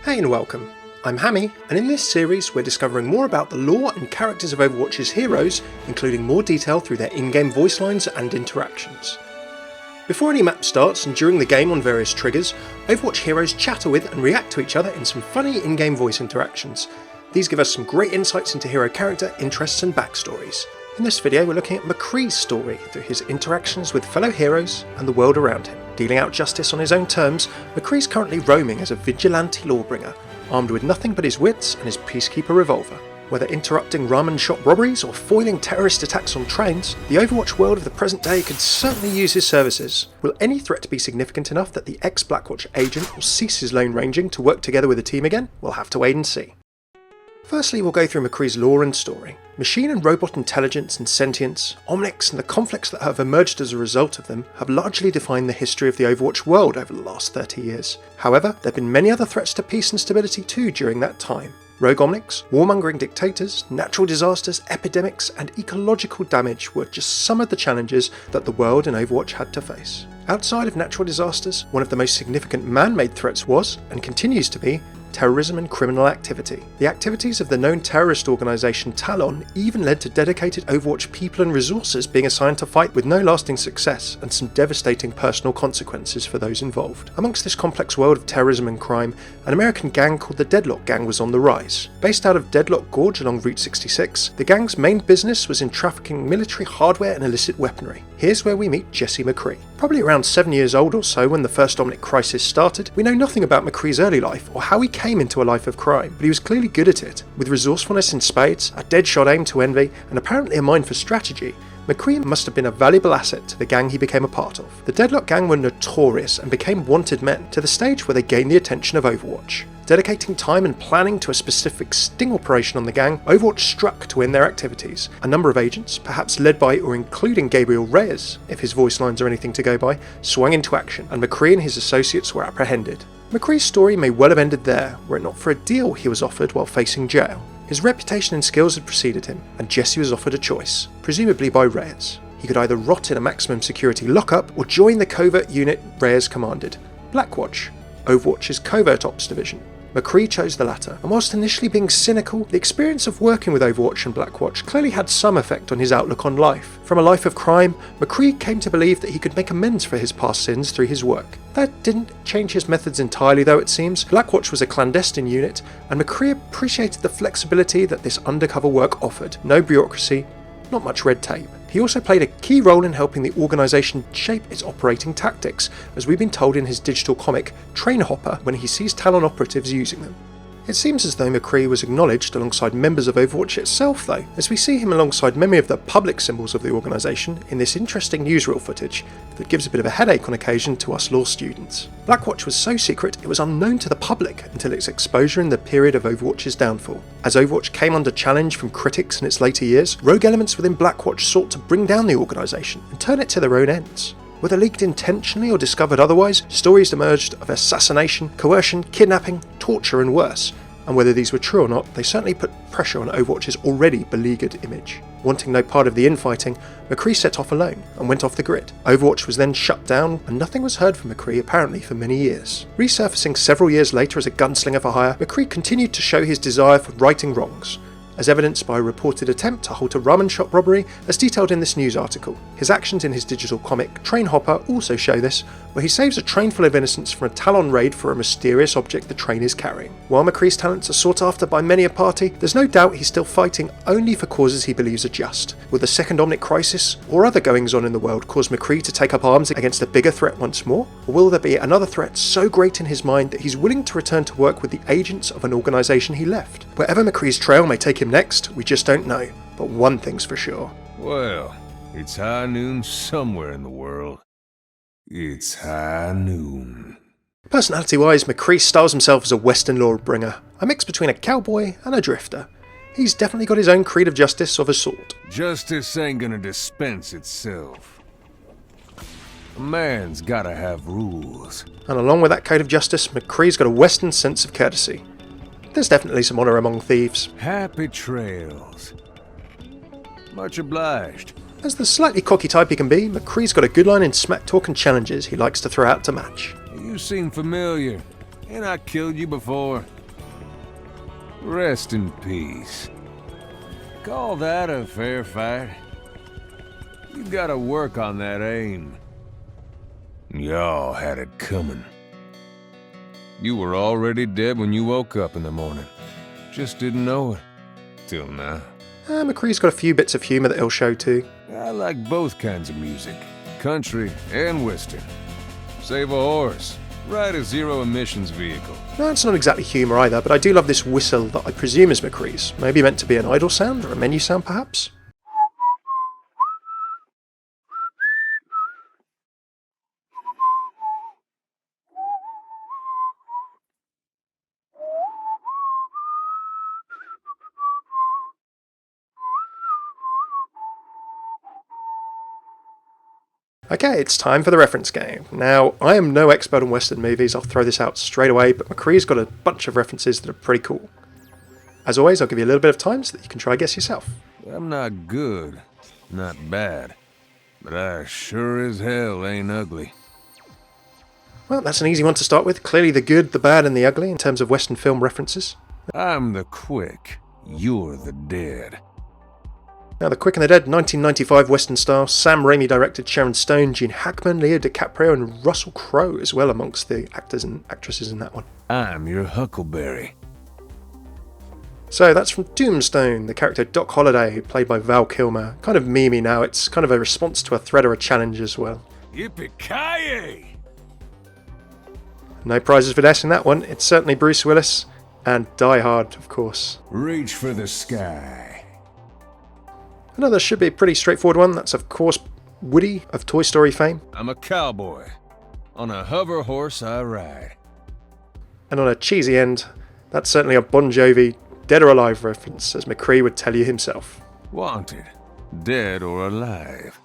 Hey and welcome, I'm Hammeh, and in this series we're discovering more about the lore and characters of Overwatch's heroes, including more detail through their in-game voice lines and interactions. Before any map starts and during the game on various triggers, Overwatch heroes chatter with and react to each other in some funny in-game voice interactions. These give us some great insights into hero character, interests and backstories. In this video we're looking at McCree's story through his interactions with fellow heroes and the world around him. Dealing out justice on his own terms, McCree's currently roaming as a vigilante lawbringer, armed with nothing but his wits and his Peacekeeper revolver. Whether interrupting ramen shop robberies or foiling terrorist attacks on trains, the Overwatch world of the present day could certainly use his services. Will any threat be significant enough that the ex-Blackwatch agent will cease his lone ranging to work together with a team again? We'll have to wait and see. Firstly, we'll go through McCree's lore and story. Machine and robot intelligence and sentience, omnics and the conflicts that have emerged as a result of them have largely defined the history of the Overwatch world over the last 30 years. However, there have been many other threats to peace and stability too during that time. Rogue omnics, warmongering dictators, natural disasters, epidemics and ecological damage were just some of the challenges that the world and Overwatch had to face. Outside of natural disasters, one of the most significant man-made threats was, and continues to be, terrorism and criminal activity. The activities of the known terrorist organisation Talon even led to dedicated Overwatch people and resources being assigned to fight with no lasting success and some devastating personal consequences for those involved. Amongst this complex world of terrorism and crime, an American gang called the Deadlock gang was on the rise. Based out of Deadlock Gorge along Route 66, the gang's main business was in trafficking military hardware and illicit weaponry. Here's where we meet Jesse McCree. Probably around 7 years old or so when the first Omnic crisis started, we know nothing about McCree's early life or how he came into a life of crime, but he was clearly good at it. With resourcefulness in spades, a dead-shot aim to envy, and apparently a mind for strategy, McCree must have been a valuable asset to the gang he became a part of. The Deadlock gang were notorious and became wanted men, to the stage where they gained the attention of Overwatch. Dedicating time and planning to a specific sting operation on the gang, Overwatch struck to win their activities. A number of agents, perhaps led by or including Gabriel Reyes, if his voice lines are anything to go by, swung into action, and McCree and his associates were apprehended. McCree's story may well have ended there, were it not for a deal he was offered while facing jail. His reputation and skills had preceded him, and Jesse was offered a choice, presumably by Reyes. He could either rot in a maximum security lockup or join the covert unit Reyes commanded, Blackwatch, Overwatch's covert ops division. McCree chose the latter, and whilst initially being cynical, the experience of working with Overwatch and Blackwatch clearly had some effect on his outlook on life. From a life of crime, McCree came to believe that he could make amends for his past sins through his work. That didn't change his methods entirely though, it seems. Blackwatch was a clandestine unit, and McCree appreciated the flexibility that this undercover work offered. No bureaucracy, not much red tape. He also played a key role in helping the organisation shape its operating tactics, as we've been told in his digital comic Train Hopper when he sees Talon operatives using them. It seems as though McCree was acknowledged alongside members of Overwatch itself though, as we see him alongside many of the public symbols of the organisation in this interesting newsreel footage that gives a bit of a headache on occasion to us law students. Blackwatch was so secret it was unknown to the public until its exposure in the period of Overwatch's downfall. As Overwatch came under challenge from critics in its later years, rogue elements within Blackwatch sought to bring down the organisation and turn it to their own ends. Whether leaked intentionally or discovered otherwise, stories emerged of assassination, coercion, kidnapping, torture and worse, and whether these were true or not, they certainly put pressure on Overwatch's already beleaguered image. Wanting no part of the infighting, McCree set off alone and went off the grid. Overwatch was then shut down and nothing was heard from McCree apparently for many years. Resurfacing several years later as a gunslinger for hire, McCree continued to show his desire for righting wrongs, as evidenced by a reported attempt to halt a ramen shop robbery as detailed in this news article. His actions in his digital comic Train Hopper also show this, where he saves a train full of innocents from a Talon raid for a mysterious object the train is carrying. While McCree's talents are sought after by many a party, there's no doubt he's still fighting only for causes he believes are just. Will the second Omnic crisis or other goings on in the world cause McCree to take up arms against a bigger threat once more? Or will there be another threat so great in his mind that he's willing to return to work with the agents of an organisation he left? Wherever McCree's trail may take him next, we just don't know. But one thing's for sure. Well, it's high noon somewhere in the world. It's high noon. Personality-wise, McCree styles himself as a Western lawbringer, a mix between a cowboy and a drifter. He's definitely got his own creed of justice of a sort. Justice ain't gonna dispense itself. A man's gotta have rules. And along with that code of justice, McCree's got a Western sense of courtesy. There's definitely some honour among thieves. Happy trails. Much obliged. As the slightly cocky type he can be, McCree's got a good line in smack talk and challenges he likes to throw out to match. You seem familiar. Ain't I killed you before? Rest in peace. Call that a fair fight? You gotta work on that aim. Y'all had it coming. You were already dead when you woke up in the morning. Just didn't know it. Till now. McCree's got a few bits of humour that he'll show too. I like both kinds of music. Country and western. Save a horse. Ride a zero-emissions vehicle. No, it's not exactly humour either, but I do love this whistle that I presume is McCree's. Maybe meant to be an idle sound or a menu sound perhaps? Okay, it's time for the reference game. Now, I am no expert on Western movies, I'll throw this out straight away, but McCree's got a bunch of references that are pretty cool. As always, I'll give you a little bit of time so that you can try guess yourself. I'm not good, not bad, but I sure as hell ain't ugly. Well, that's an easy one to start with. Clearly the good, the bad, and the ugly in terms of Western film references. I'm the quick, you're the dead. Now, The Quick and the Dead, 1995 Western style. Sam Raimi directed, Sharon Stone, Gene Hackman, Leo DiCaprio, and Russell Crowe as well amongst the actors and actresses in that one. I'm your Huckleberry. So that's from Tombstone, the character Doc Holliday, played by Val Kilmer. Kind of memey now, it's kind of a response to a threat or a challenge as well. Yippee-ki-yay! No prizes for guessing that one. It's certainly Bruce Willis, and Die Hard, of course. Reach for the sky. Another should be a pretty straightforward one. That's, of course, Woody of Toy Story fame. I'm a cowboy. On a hover horse I ride. And on a cheesy end, that's certainly a Bon Jovi Dead or Alive reference, as McCree would tell you himself. Wanted. Dead or alive.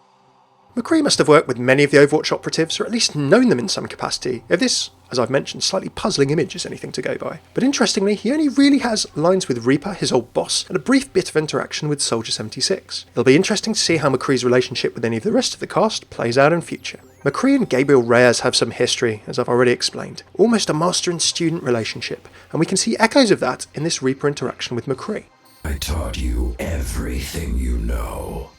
McCree must have worked with many of the Overwatch operatives, or at least known them in some capacity, if this, as I've mentioned, slightly puzzling image is anything to go by. But interestingly, he only really has lines with Reaper, his old boss, and a brief bit of interaction with Soldier 76. It'll be interesting to see how McCree's relationship with any of the rest of the cast plays out in future. McCree and Gabriel Reyes have some history, as I've already explained. Almost a master and student relationship, and we can see echoes of that in this Reaper interaction with McCree. I taught you everything you know.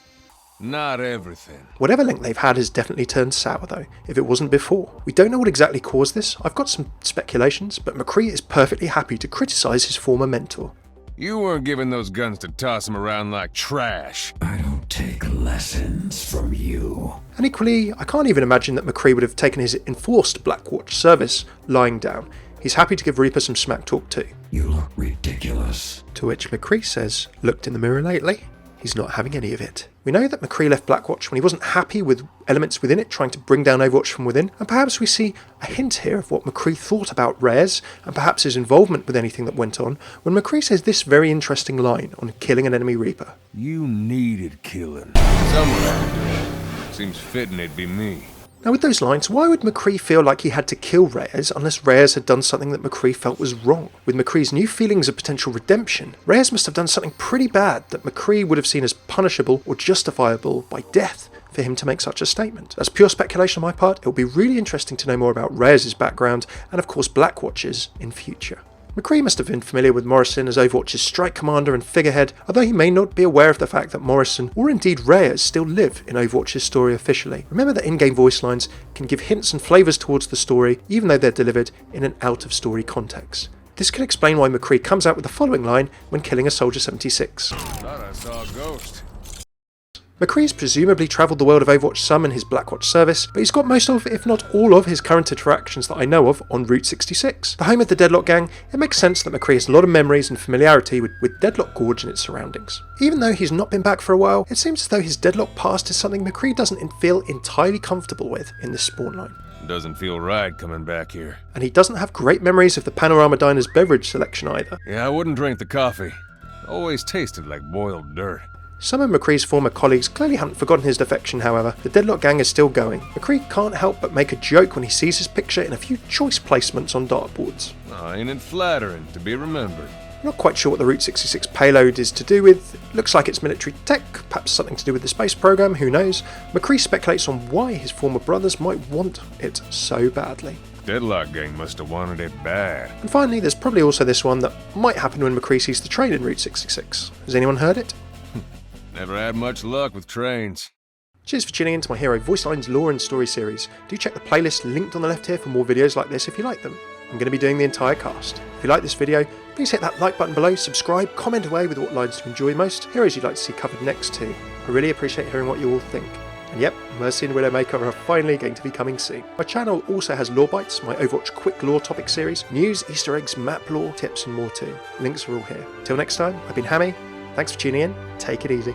Not everything. Whatever link they've had has definitely turned sour though, if it wasn't before. We don't know what exactly caused this, I've got some speculations, but McCree is perfectly happy to criticise his former mentor. You weren't given those guns to toss them around like trash. I don't take lessons from you. And equally, I can't even imagine that McCree would have taken his enforced Blackwatch service lying down. He's happy to give Reaper some smack talk too. You look ridiculous. To which McCree says, looked in the mirror lately? He's not having any of it. We know that McCree left Blackwatch when he wasn't happy with elements within it trying to bring down Overwatch from within, and perhaps we see a hint here of what McCree thought about Reyes, and perhaps his involvement with anything that went on, when McCree says this very interesting line on killing an enemy Reaper. You needed killing. Someone had to do it. Seems fitting it'd be me. Now with those lines, why would McCree feel like he had to kill Reyes unless Reyes had done something that McCree felt was wrong? With McCree's new feelings of potential redemption, Reyes must have done something pretty bad that McCree would have seen as punishable or justifiable by death for him to make such a statement. That's pure speculation on my part. It'll be really interesting to know more about Reyes' background and of course Blackwatch's in future. McCree must have been familiar with Morrison as Overwatch's strike commander and figurehead, although he may not be aware of the fact that Morrison, or indeed Reyes, still live in Overwatch's story officially. Remember that in-game voice lines can give hints and flavours towards the story, even though they're delivered in an out-of-story context. This could explain why McCree comes out with the following line when killing a Soldier 76. Thought I saw a ghost. McCree's presumably travelled the world of Overwatch some in his Blackwatch service, but he's got most of, if not all of, his current interactions that I know of on Route 66. The home of the Deadlock gang, it makes sense that McCree has a lot of memories and familiarity with Deadlock Gorge and its surroundings. Even though he's not been back for a while, it seems as though his Deadlock past is something McCree doesn't feel entirely comfortable with in this spawn line. Doesn't feel right coming back here. And he doesn't have great memories of the Panorama Diner's beverage selection either. Yeah, I wouldn't drink the coffee. Always tasted like boiled dirt. Some of McCree's former colleagues clearly haven't forgotten his defection, however. The Deadlock gang is still going. McCree can't help but make a joke when he sees his picture in a few choice placements on dartboards. Oh, ain't it flattering to be remembered? I'm not quite sure what the Route 66 payload is to do with. It looks like it's military tech, perhaps something to do with the space program, who knows. McCree speculates on why his former brothers might want it so badly. Deadlock gang must have wanted it bad. And finally, there's probably also this one that might happen when McCree sees the train in Route 66. Has anyone heard it? Never had much luck with trains. Cheers for tuning in to my Hero Voicelines Lore and Story series. Do check the playlist linked on the left here for more videos like this if you like them. I'm going to be doing the entire cast. If you like this video, please hit that like button below, subscribe, comment away with what lines you enjoy most, heroes you'd like to see covered next too. I really appreciate hearing what you all think. And yep, Mercy and Widowmaker are finally going to be coming soon. My channel also has Lore Bites, my Overwatch quick lore topic series, news, Easter eggs, map lore, tips and more too. Links are all here. Till next time, I've been Hammeh. Thanks for tuning in. Take it easy.